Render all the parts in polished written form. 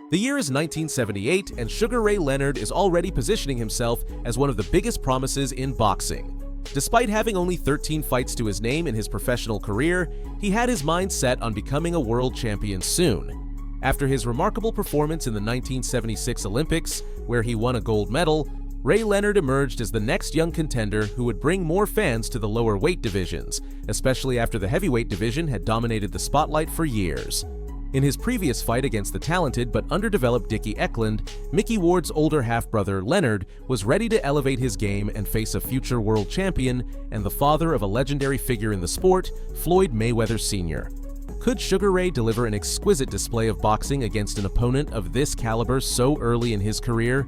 The year is 1978, and Sugar Ray Leonard is already positioning himself as one of the biggest promises in boxing. Despite having only 13 fights to his name in his professional career, he had his mind set on becoming a world champion soon. After his remarkable performance in the 1976 Olympics, where he won a gold medal, Ray Leonard emerged as the next young contender who would bring more fans to the lower weight divisions, especially after the heavyweight division had dominated the spotlight for years. In his previous fight against the talented but underdeveloped Dicky Eckland, Mickey Ward's older half-brother Leonard was ready to elevate his game and face a future world champion and the father of a legendary figure in the sport, Floyd Mayweather Senior. Could Sugar Ray deliver an exquisite display of boxing against an opponent of this caliber so early in his career?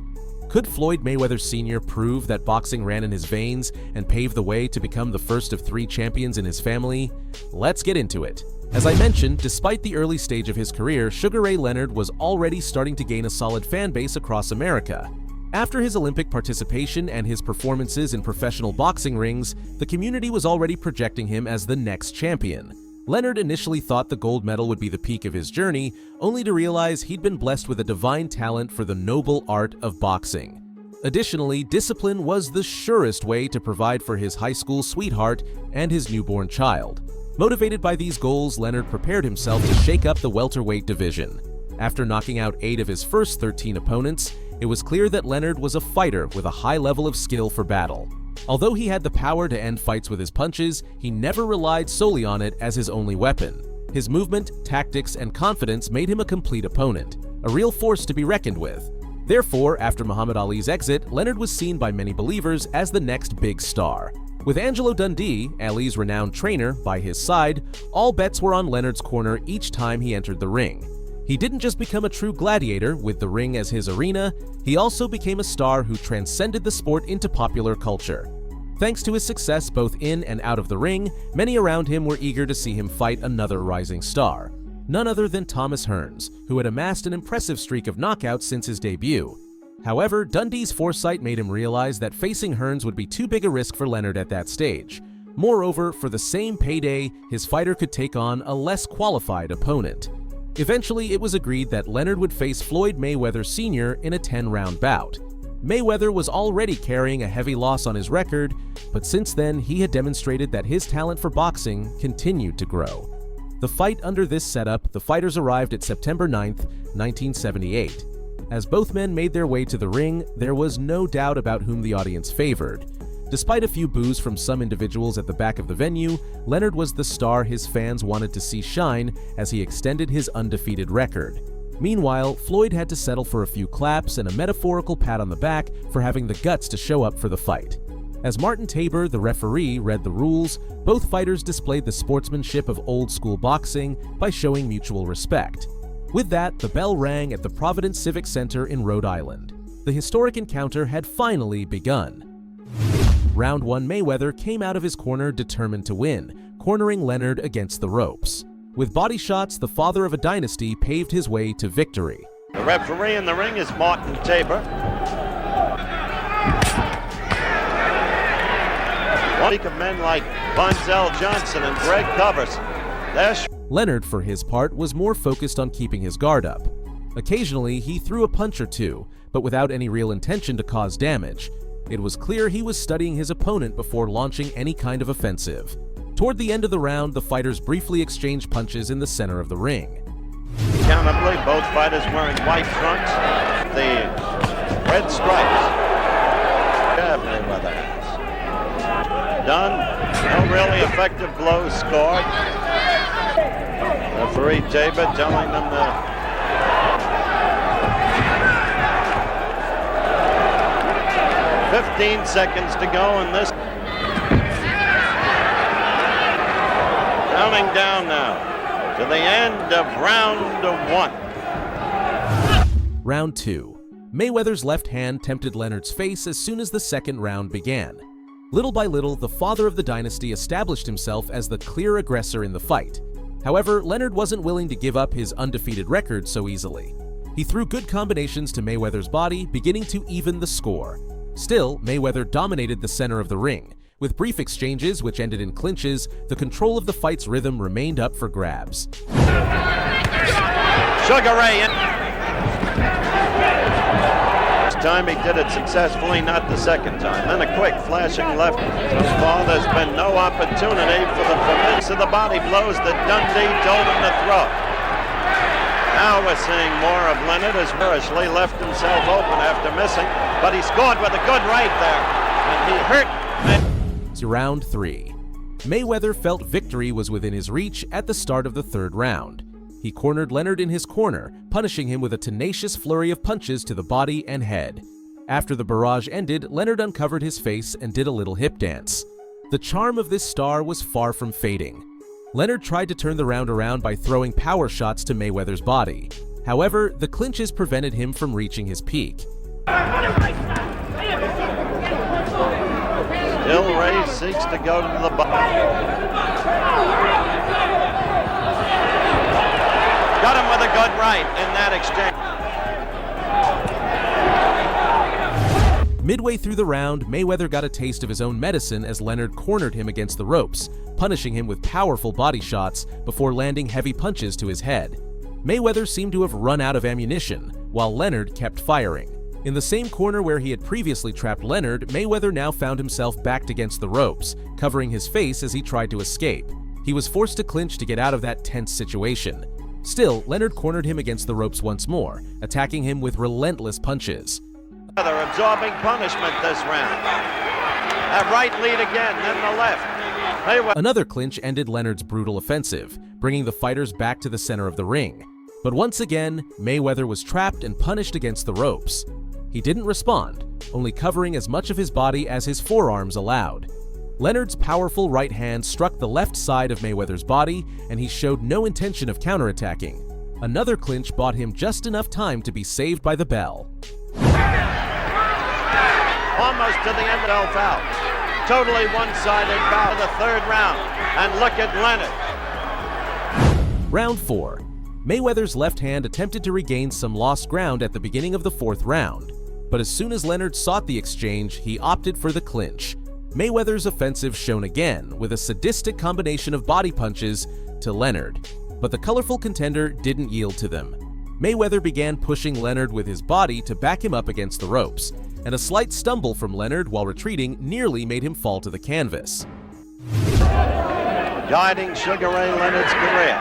Could Floyd Mayweather Senior prove that boxing ran in his veins and pave the way to become the first of 3 champions in his family? Let's get into it. As I mentioned, despite the early stage of his career, Sugar Ray Leonard was already starting to gain a solid fan base across America. After his Olympic participation and his performances in professional boxing rings, the community was already projecting him as the next champion. Leonard initially thought the gold medal would be the peak of his journey, only to realize he'd been blessed with a divine talent for the noble art of boxing. Additionally, discipline was the surest way to provide for his high school sweetheart and his newborn child. Motivated by these goals, Leonard prepared himself to shake up the welterweight division. After knocking out 8 of his first 13 opponents, it was clear that Leonard was a fighter with a high level of skill for battle. Although he had the power to end fights with his punches, he never relied solely on it as his only weapon. His movement, tactics, and confidence made him a complete opponent, a real force to be reckoned with. Therefore, after Muhammad Ali's exit, Leonard was seen by many believers as the next big star. With Angelo Dundee, Ali's renowned trainer, by his side, all bets were on Leonard's corner each time he entered the ring. He didn't just become a true gladiator with the ring as his arena, he also became a star who transcended the sport into popular culture. Thanks to his success both in and out of the ring, many around him were eager to see him fight another rising star. None other than Thomas Hearns, who had amassed an impressive streak of knockouts since his debut. However, Dundee's foresight made him realize that facing Hearns would be too big a risk for Leonard at that stage. Moreover, for the same payday, his fighter could take on a less qualified opponent. Eventually, it was agreed that Leonard would face Floyd Mayweather Senior in a 10-round bout. Mayweather was already carrying a heavy loss on his record, but since then he had demonstrated that his talent for boxing continued to grow. The fight under this setup, the fighters arrived at September 9, 1978. As both men made their way to the ring, there was no doubt about whom the audience favored. Despite a few boos from some individuals at the back of the venue, Leonard was the star his fans wanted to see shine as he extended his undefeated record. Meanwhile, Floyd had to settle for a few claps and a metaphorical pat on the back for having the guts to show up for the fight. As Martin Tabor, the referee, read the rules, both fighters displayed the sportsmanship of old-school boxing by showing mutual respect. With that, the bell rang at the Providence Civic Center in Rhode Island. The historic encounter had finally begun. Round 1, Mayweather came out of his corner determined to win, cornering Leonard against the ropes. With body shots, the father of a dynasty paved his way to victory. The referee in the ring is Martin Tabor. One of men like Bunzel Johnson and Greg Covers. Leonard, for his part, was more focused on keeping his guard up. Occasionally, he threw a punch or two, but without any real intention to cause damage. It was clear he was studying his opponent before launching any kind of offensive. Toward the end of the round, the fighters briefly exchanged punches in the center of the ring. Countably, both fighters wearing white trunks, the red stripes. Mayweather has done. No really effective blows scored. Referee Tabor telling them to 15 seconds to go in this. Counting down now to the end of round 1. Round 2. Mayweather's left hand tempted Leonard's face as soon as the second round began. Little by little, the father of the dynasty established himself as the clear aggressor in the fight. However, Leonard wasn't willing to give up his undefeated record so easily. He threw good combinations to Mayweather's body, beginning to even the score. Still, Mayweather dominated the center of the ring. With brief exchanges which ended in clinches, the control of the fight's rhythm remained up for grabs. Sugar Ray time he did it successfully, not the second time. Then a quick flashing left. So far, there's been no opportunity for the familiar of the body blows that Dundee told him to throw. Now we're seeing more of Leonard as Lee left himself open after missing, but he scored with a good right there, and he hurt. To round 3. Mayweather felt victory was within his reach at the start of the 3rd round. He cornered Leonard in his corner, punishing him with a tenacious flurry of punches to the body and head. After the barrage ended, Leonard uncovered his face and did a little hip dance. The charm of this star was far from fading. Leonard tried to turn the round around by throwing power shots to Mayweather's body. However, the clinches prevented him from reaching his peak. Still Ray seeks to go to the body. Got him with a good right in that exchange. Midway through the round, Mayweather got a taste of his own medicine as Leonard cornered him against the ropes, punishing him with powerful body shots before landing heavy punches to his head. Mayweather seemed to have run out of ammunition, while Leonard kept firing. In the same corner where he had previously trapped Leonard, Mayweather now found himself backed against the ropes, covering his face as he tried to escape. He was forced to clinch to get out of that tense situation. Still, Leonard cornered him against the ropes once more, attacking him with relentless punches. They're absorbing punishment this round. That right lead again, then the left. Another clinch ended Leonard's brutal offensive, bringing the fighters back to the center of the ring. But once again, Mayweather was trapped and punished against the ropes. He didn't respond, only covering as much of his body as his forearms allowed. Leonard's powerful right hand struck the left side of Mayweather's body, and he showed no intention of counterattacking. Another clinch bought him just enough time to be saved by the bell. Almost to the end of foul. Totally one-sided bout of the 3rd round. And look at Leonard. Round 4. Mayweather's left hand attempted to regain some lost ground at the beginning of the 4th round. But as soon as Leonard sought the exchange, he opted for the clinch. Mayweather's offensive shone again, with a sadistic combination of body punches to Leonard. But the colorful contender didn't yield to them. Mayweather began pushing Leonard with his body to back him up against the ropes, and a slight stumble from Leonard while retreating nearly made him fall to the canvas. Guiding Sugar Ray Leonard's career.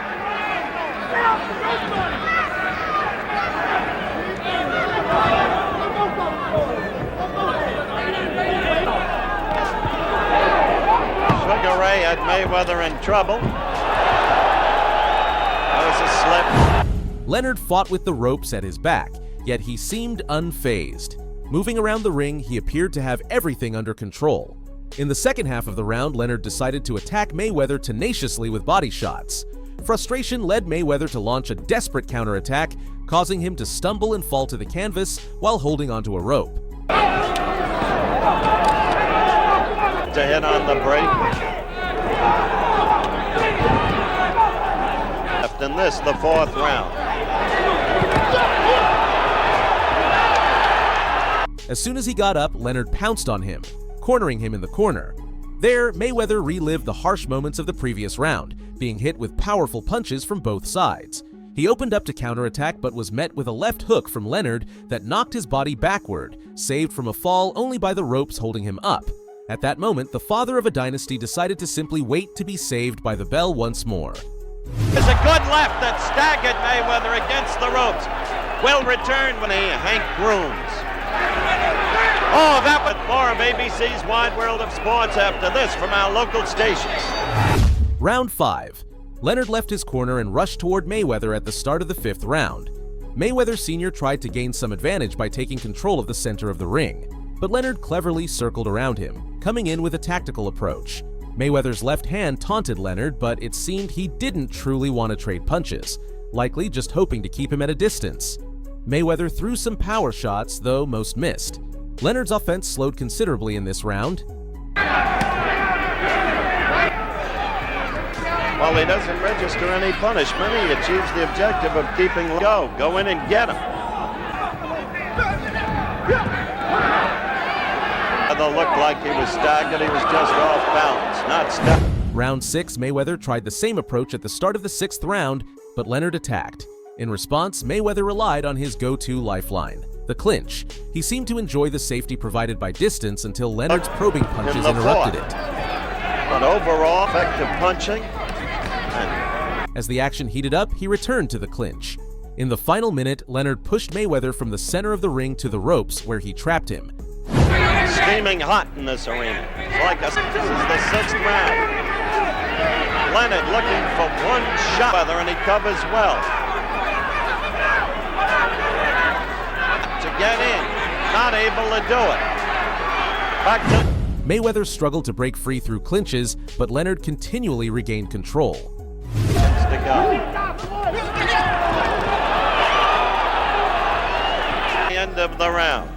Sugar Ray had Mayweather in trouble. That was a slip. Leonard fought with the ropes at his back, yet he seemed unfazed. Moving around the ring, he appeared to have everything under control. In the second half of the round, Leonard decided to attack Mayweather tenaciously with body shots. Frustration led Mayweather to launch a desperate counterattack, causing him to stumble and fall to the canvas while holding onto a rope. To hit on the break. Left in this, the 4th round. As soon as he got up, Leonard pounced on him, cornering him in the corner. There, Mayweather relived the harsh moments of the previous round, being hit with powerful punches from both sides. He opened up to counterattack but was met with a left hook from Leonard that knocked his body backward, saved from a fall only by the ropes holding him up. At that moment, the father of a dynasty decided to simply wait to be saved by the bell once more. There's a good left that staggered Mayweather against the ropes. Will return when he Hank Grooms. Oh, that was more of ABC's Wide World of Sports after this from our local stations. Round 5. Leonard left his corner and rushed toward Mayweather at the start of the 5th round. Mayweather Senior tried to gain some advantage by taking control of the center of the ring, but Leonard cleverly circled around him, coming in with a tactical approach. Mayweather's left hand taunted Leonard, but it seemed he didn't truly want to trade punches, likely just hoping to keep him at a distance. Mayweather threw some power shots, though most missed. Leonard's offense slowed considerably in this round. While he doesn't register any punishment, he achieves the objective of keeping go. Go in and get him. It looked like he was staggered. He was just off balance, not stuck. Round 6, Mayweather tried the same approach at the start of the 6th round, but Leonard attacked. In response, Mayweather relied on his go-to lifeline, The clinch. He seemed to enjoy the safety provided by distance until Leonard's probing punches In the interrupted fourth. it. But overall, effective punching. As the action heated up, he returned to the clinch. In the final minute, Leonard pushed Mayweather from the center of the ring to the ropes, where he trapped him. Steaming hot in this arena. It's like this is the sixth round. Leonard looking for one shot, and he covers well. To get in, not able to do it. Back to Mayweather struggled to break free through clinches, but Leonard continually regained control. to go. The end of the round.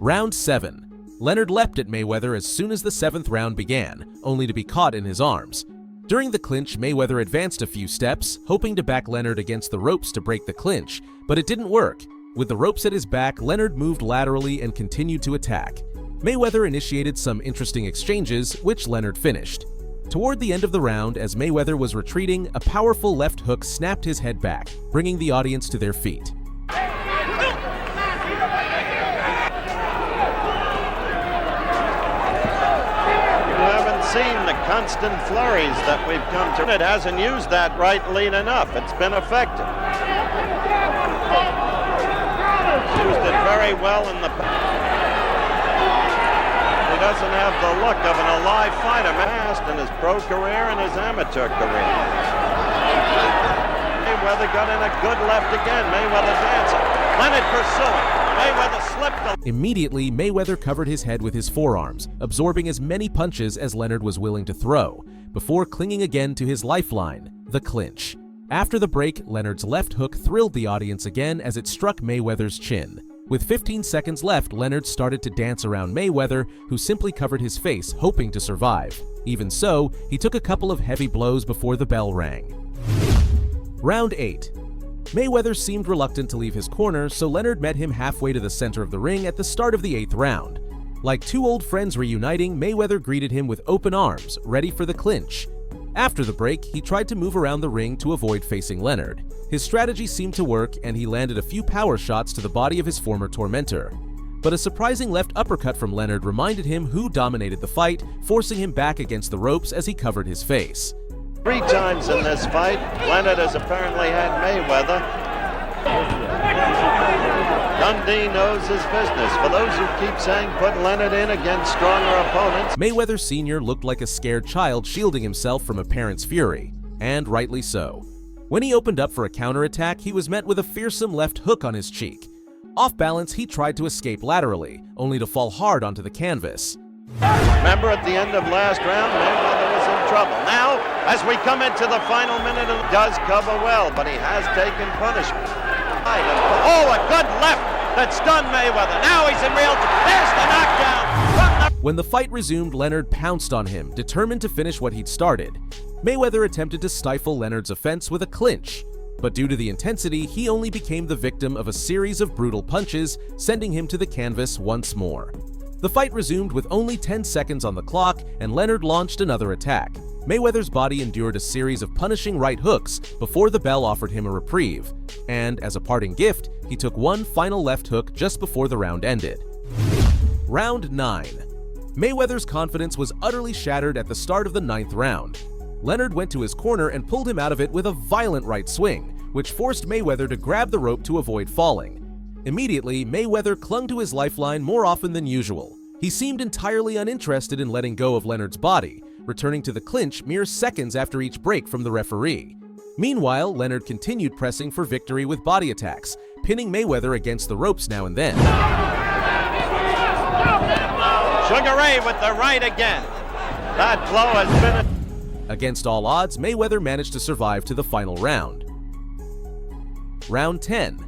Round 7. Leonard leapt at Mayweather as soon as the 7th round began, only to be caught in his arms. During the clinch, Mayweather advanced a few steps, hoping to back Leonard against the ropes to break the clinch, but it didn't work. With the ropes at his back, Leonard moved laterally and continued to attack. Mayweather initiated some interesting exchanges, which Leonard finished. Toward the end of the round, as Mayweather was retreating, a powerful left hook snapped his head back, bringing the audience to their feet. Seen the constant flurries that we've come to. It hasn't used that right lead enough. It's been effective. Used it very well in the He doesn't have the look of an alive fighter past in his pro career and his amateur career. Mayweather got in a good left again. Mayweather dancing. Leonard pursuing. Mayweather slipped. Immediately, Mayweather covered his head with his forearms, absorbing as many punches as Leonard was willing to throw, before clinging again to his lifeline, the clinch. After the break, Leonard's left hook thrilled the audience again as it struck Mayweather's chin. With 15 seconds left, Leonard started to dance around Mayweather, who simply covered his face, hoping to survive. Even so, he took a couple of heavy blows before the bell rang. Round 8. Mayweather seemed reluctant to leave his corner, so Leonard met him halfway to the center of the ring at the start of the 8th round. Like two old friends reuniting, Mayweather greeted him with open arms, ready for the clinch. After the break, he tried to move around the ring to avoid facing Leonard. His strategy seemed to work, and he landed a few power shots to the body of his former tormentor. But a surprising left uppercut from Leonard reminded him who dominated the fight, forcing him back against the ropes as he covered his face. 3 times in this fight, Leonard has apparently had Mayweather. Dundee knows his business. For those who keep saying put Leonard in against stronger opponents. Mayweather Senior looked like a scared child shielding himself from a parent's fury, and rightly so. When he opened up for a counterattack, he was met with a fearsome left hook on his cheek. Off balance, he tried to escape laterally, only to fall hard onto the canvas. Remember at the end of last round, Mayweather was in trouble. Now, as we come into the final minute, he does cover well, but he has taken punishment. Oh, a good left that stunned Mayweather. Now he's in real. There's the knockdown. When the fight resumed, Leonard pounced on him, determined to finish what he'd started. Mayweather attempted to stifle Leonard's offense with a clinch, but due to the intensity, he only became the victim of a series of brutal punches, sending him to the canvas once more. The fight resumed with only 10 seconds on the clock, and Leonard launched another attack. Mayweather's body endured a series of punishing right hooks before the bell offered him a reprieve, and as a parting gift, he took one final left hook just before the round ended. Round 9. Mayweather's confidence was utterly shattered at the start of the 9th round. Leonard went to his corner and pulled him out of it with a violent right swing, which forced Mayweather to grab the rope to avoid falling. Immediately, Mayweather clung to his lifeline more often than usual. He seemed entirely uninterested in letting go of Leonard's body, returning to the clinch mere seconds after each break from the referee. Meanwhile, Leonard continued pressing for victory with body attacks, pinning Mayweather against the ropes now and then. Sugar Ray with the right again. That blow has been... Against all odds, Mayweather managed to survive to the final round. Round 10.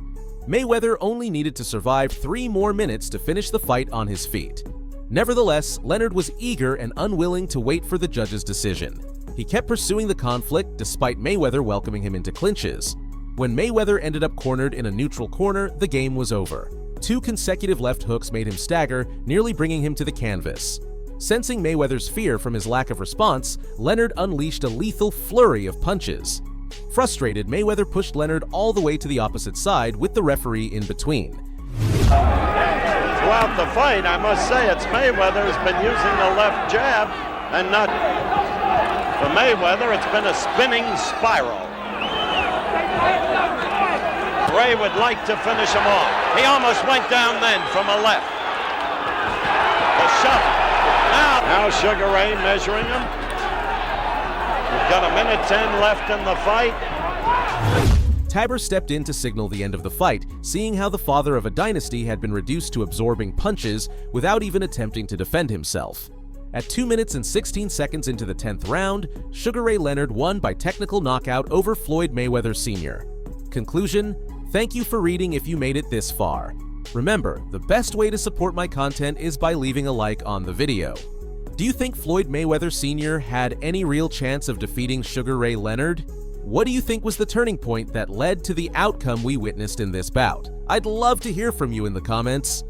Mayweather only needed to survive 3 more minutes to finish the fight on his feet. Nevertheless, Leonard was eager and unwilling to wait for the judge's decision. He kept pursuing the conflict despite Mayweather welcoming him into clinches. When Mayweather ended up cornered in a neutral corner, the game was over. 2 consecutive left hooks made him stagger, nearly bringing him to the canvas. Sensing Mayweather's fear from his lack of response, Leonard unleashed a lethal flurry of punches. Frustrated, Mayweather pushed Leonard all the way to the opposite side with the referee in between. Throughout the fight, I must say, it's Mayweather who's been using the left jab, and not for Mayweather, it's been a spinning spiral. Ray would like to finish him off. He almost went down then from a left. The shove. Now Sugar Ray measuring him. We've got 1:10 left in the fight. Tabor stepped in to signal the end of the fight, seeing how the father of a dynasty had been reduced to absorbing punches without even attempting to defend himself. At 2 minutes and 16 seconds into the 10th round, Sugar Ray Leonard won by technical knockout over Floyd Mayweather Senior. Conclusion: thank you for reading if you made it this far. Remember, the best way to support my content is by leaving a like on the video. Do you think Floyd Mayweather Senior had any real chance of defeating Sugar Ray Leonard? What do you think was the turning point that led to the outcome we witnessed in this bout? I'd love to hear from you in the comments.